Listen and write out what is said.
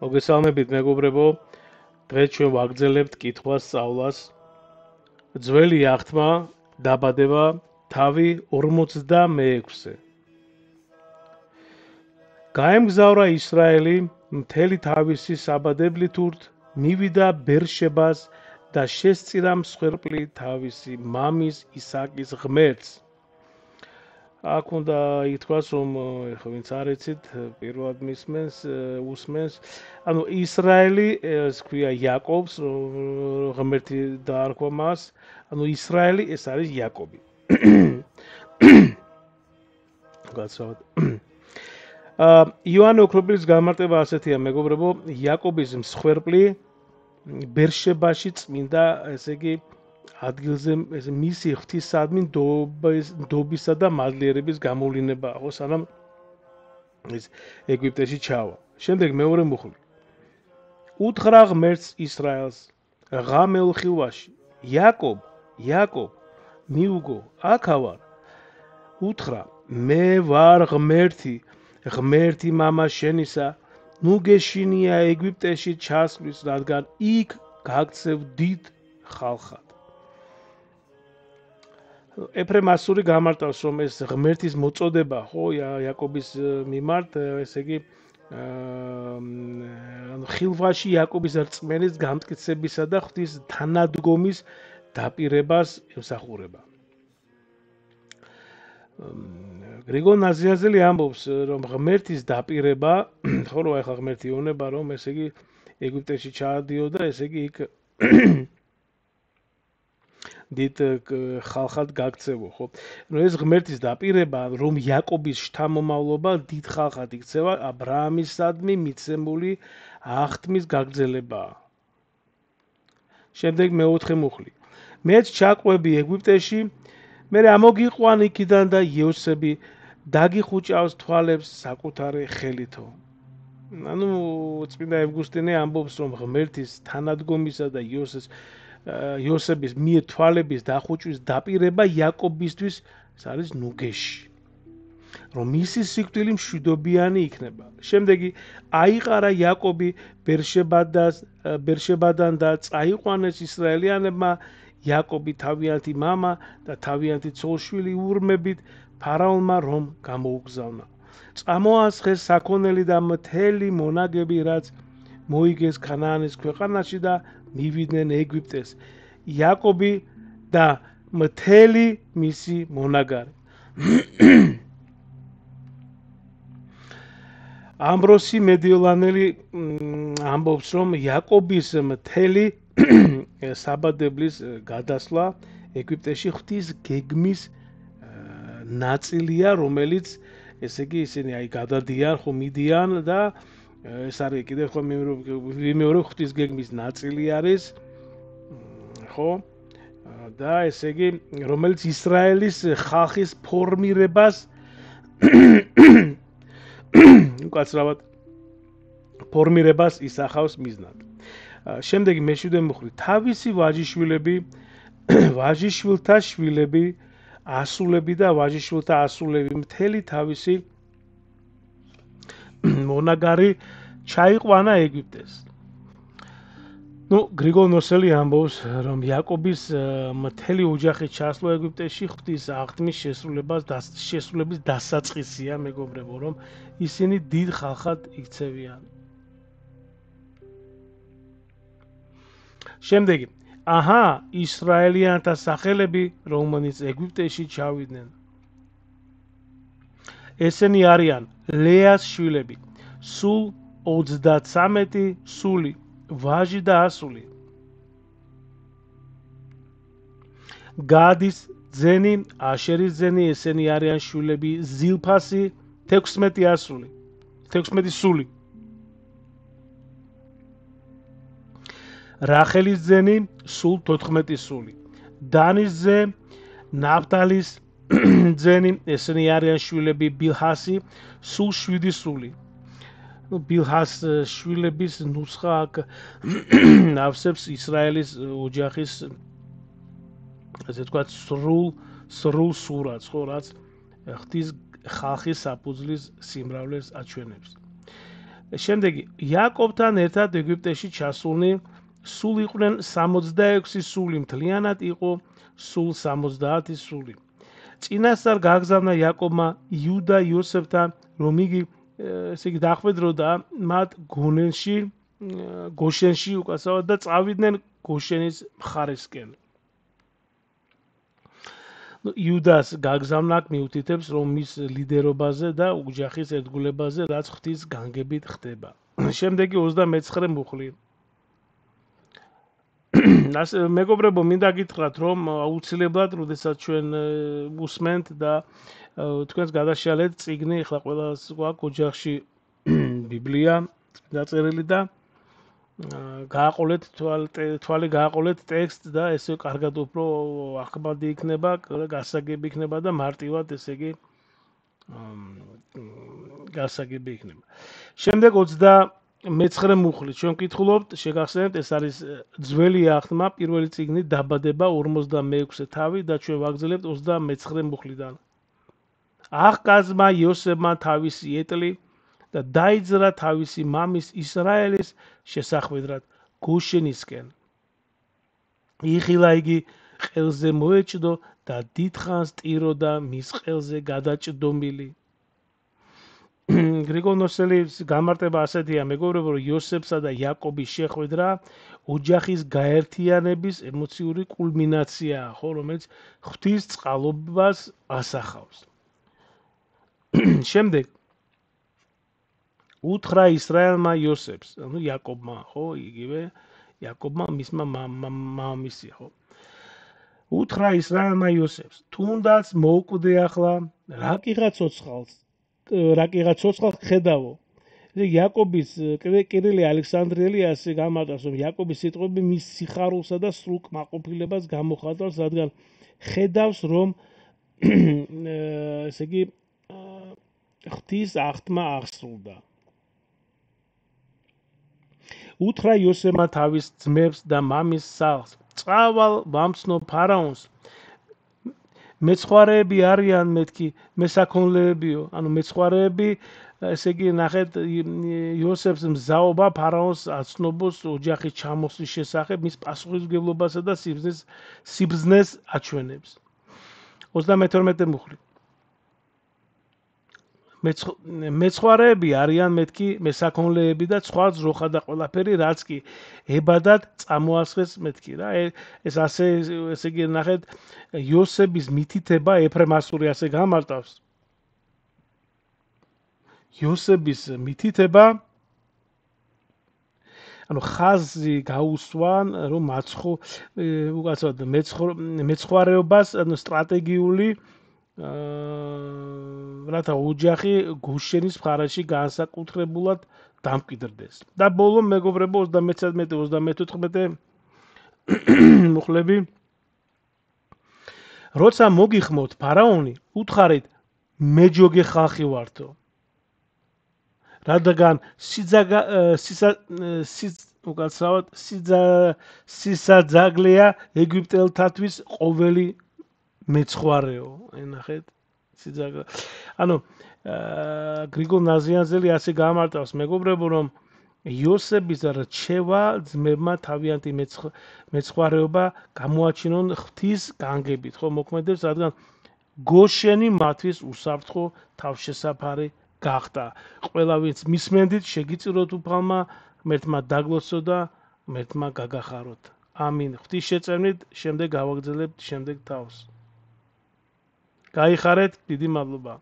მოგესალმებით მეგობრებო, დღეს ჩვენ ვაგრძელებთ კითხვას სწავლას. ძველი აღთმა დაბადება თავი 46-ზე. გაემგზავრა ისრაელი მთელი თავისი საბადებლით ურთ, მივიდა ბერშებას და შესწირა მსხვერპლი თავისი მამის ისააკის ღმერთს. აქ უნდა ითქვას, რომ ეხლა ვინც არ იცით, პირველად უსმენს, ანუ ისრაელი, ეს ქვია იაკობს, ღმერთი დაარქვა მას, ანუ ისრაელი ეს არის იაკობი. გასავთ. იოანე ოქროპირის გამარტება ასეთია, მეგობრებო, იაკობის მსხვერპლი ბერშებაში წმინდა, ესე იგი ადგილზე მისი ღვთისადმი ნდობისა და მადლიერების გამოვლინებაა, ხო, სანამ ის ეგვიპტეში ჩავა. შემდეგ მეორე მუხლი. უთხრა ღმერთს ისრაელს, ღამე ხილვაში, იაკობ, მიუგო, აქა ვარ. უთხრა, მე ვარ ღმერთი მამა შენისა, ნუ გეშინია ეგვიპტეში ჩასვლის, რადგან იქ გაქცევ დიდ ხალხად. ეფრემ ასური გამარტავს, რომ ეს ღმერთის მოწოდება, ხო, იაკობის მიმართ, ესე იგი ხილვაში იაკობის რწმენის გამტკიცებისა და ღვთის თანადგომის დაპირებას ემსახურება. გრიგოლ ნაზიაზელი ამბობს, რომ ღმერთის დაპირება, ხო, რომ ახლა ღმერთი იონება, რომ ესე იგი ეგვიპტეში ჩაადიოდა, ესე იგი იქ დიდ ხალხად გაქცევო, ხო? ნუ ეს ღმერთის დაპირება, რომ იაკობის შთამომავლობა დიდ ხალხად იქცევა, ა ブラ ამისადმი მიცემული აღთმის გაგრძელებაა. შემდეგ მეოთხე მუხლი. მეც ჩაყვები ეგვიპტეში, მე ამოგიყვან იქიდან და იოსები დაგიხუჭავს თვალებს საკუთარი ხელითო. ანუ წმინდა ევგუსტინე ამბობს, რომ ღმერთის თანადგომისა და იოსების მიერ თვალების დახუჭვის დაპირება იაკობისთვის ეს არის ნუგეში, რომ მისი სიკვდილი მშვიდობიანი იქნება. შემდეგი აიყარა იაკობი ბერშებადან და წაიყვანეს ისრაელიანებმა იაკობი თავიანთი მამა და თავიანთი ცოლ-შვილი ურმებით ფარაონმა რომ გამოუგზავნა. წამოასხეს საქონელი და მთელი მონაგები, რაც მოიგეს ქანაანის ქვეყანაში და მივიდნენ ეგვიპტეს. იაკობი და მთელი მისი მონაგარი. ამბროსი მედიოლანელი ამბობს, რომ იაკობის მთელი საბადებლის გადასვლა ეგვიპტეში ღვთის გეგმის ნაწილია, რომელიც ესე იგი ისინი აი გადადიან, ხო მიდიან და ეს არის კიდევ ხო მეორე ღვთის გეგმის ნაწილი არის, ხო? და ესე იგი რომელიც ისრაელის ხალხის ფორმირებას უკაცრავად ფორმირებას ისახავს მიზნად. შემდეგი მეშვიდე მუხლი. თავისი ვაჟიშვილთა შვილები, ასულები და ვაჟიშვილთა ასულები, მთელი თავისი მონაგარი ჩაიყვანა ეგვიპტეს. ნუ გრიგოლ ნოსელი ამბობს, რომ იაკობის მთელი ოჯახი ჩასვლა ეგვიპტეში ღვთის აღთმის შესრულების დასაწყისია, მეგობრებო, რომ ისინი დიდ ხალხად იქცევიან. შემდეგი, ისრაელიანთა სახელები, რომლებიც ეგვიპტეში ჩავიდნენ. ესენი არიან ლეას შვილები, სულ 33 სული, ვაჟი და ასული. გადის ძენი, აშერის ძენი, ესენი არიან შვილები ზილფასი, 16 სული. რახელის ძენი, სულ 14 სული. დანის ძე, ნაფტალის ძენი, ესენი არიან შვილები ბილჰასი, სულ 7 სული. ბილჰას შვილების ნუსხა აქ ავსებს ისრაელის ოჯახის ასე ვთქვათ სრულ სურათს, ხო, რაც ღვთის ხალხის საფუძვლის სიმრავლეს აჩვენებს. შემდეგი იაკობთან ერთად ეგვიპტეში ჩასულნი სულ იყვნენ 66 სული, მთლიანად იყო სულ 70 სული. წინასწარ გააგზავნა იაკობმა იუდა იოსებთან, რომ იგი ესე იგი დახვედროდა მათ გოშენში უკაცრავად და წავიდნენ გოშენის მხარესკენ. იუდას გაგზავნა მიუთითებს, რომ მის ლიდერობაზე და ოჯახის ერთგულებაზე, რაც ღვთის განგებით ხდება. შემდეგი 29 მუხლი. მეგობრებო, მინდა გითხრათ, რომ აუცილებლად, როდესაც ჩვენ უსმენთ და თქვენს გადაშალეთ წიგნი, ახლა ყველას გვაქვს ოჯახში ბიბლია დაწერილი და გააყოლეთ თვალი გააყოლეთ ტექსტ და ესე კარგად უფრო ახმადი იქნება, გასაგები იქნება და მარტივად ესე იგი გასაგები იქნება. შემდეგ 29 მუხლი ჩვენ ვკითხულობთ, შეგახსენებთ, ეს არის ძველი ახთმა, პირველი წიგნი დაბადება 46 თავი და ჩვენ ვაგრძელებთ 29 მუხლიდან. აღკაზმა იოსებმა თავისი ეტლი და დაიძრა თავისი მამის ისრაელის შესახვედრად გოშენისკენ. იხილა იგი ყელზე მოეჭდო და დიდხანს ტიროდა მის ყელზე გადაჭდომილი. გრიგოლ ნოსელის გამარტება ასეთია, მეგობრებო, რომ იოსებსა და იაკობის შეხვედრა ოჯახის გაერთიანების ემოციური კულმინაციაა, ხო, რომელიც ღვთის წყალობას ასახავს. შემდეგ უთხრა ისრაელმა იოსებს, ანუ იაკობმა, ხო, იგივე იაკობმა მისმა მამამისია, ხო. უთხრა ისრაელმა იოსებს, თუნდაც მოუკვდე ახლა, რა კიღა ცოცხალს ხედავო. იაკობის კირილი ალექსანდრიელი ასე გამარტავს, რომ იაკობის სიტყვები მის სიხარულსა და სრულ კმაყოფილებას გამოხატავს, რადგან ხედავს, რომ ესე იგი ღვთის აღთმა აღსრულდა. უთხრა იოსებმა თავის ძმებს და მამის სახლს, წავალ ვამცნო ფარაონს. მეცხვარეები არიან მეთქი, მესაქონლეებიო, ანუ მეცხვარეები, ესე იგი ნახეთ იოსებს მზაობა ფარაონს აცნობს ოჯახის ჩამოსვლის შესახებ, მის პასუხისმგებლობასა და სიბრძნეს აჩვენებს. 32 მუხლი. მეცხვარეები არიან მეთქი, მესაქონლეები და სხვა ძროხა და ყველაფერი, რაც კი ებადად წამოასხეს მეთქი რა. ეს ასე ესე იგი ნახეთ იოსების მითითება, ეფრემასური ასე გამარტავს. იოსების მითითება, ანუ ხაზი გაუსვან, რომ უკაცრავად მეცხვარეობას, ანუ სტრატეგიული რათა ოჯახი გუშენის მხარეში განსაკუთრებულად დამკვიდრდეს. და ბოლო მეგობრებო 33-34 მუხლები. როცა მოგიხმოთ ფარაონი, უთხარით მეჯოგე ხალხი ვართო. რადგან სისაძაგლეა ეგვიპტელთათვის ყოველი მეცხვარეო. ნახეთ სიძაგლე. ანუ გრიგოლ ნაზიანზელი ასე გამარტავს, მეგობრებო, რომ იოსების რჩევა ძმებმა თავიანთი მეცხვარეობა გამოაჩინონ ღვთის განგებით, ხო, მოქმედებს, რადგან გოშენი მათთვის უსაფრთხო თავშესაფარი გახდა. ყველა ვინც მისმენდით, შეგიწიროთ უფალმა, ღმერთმა დაგლოცო და ღმერთმა გაგახაროთ. ამინ. ღვთის შეწევნით შემდეგ გავაგრძელებთ შემდეგ თავს. გაიხარეთ, დიდი მადლობა.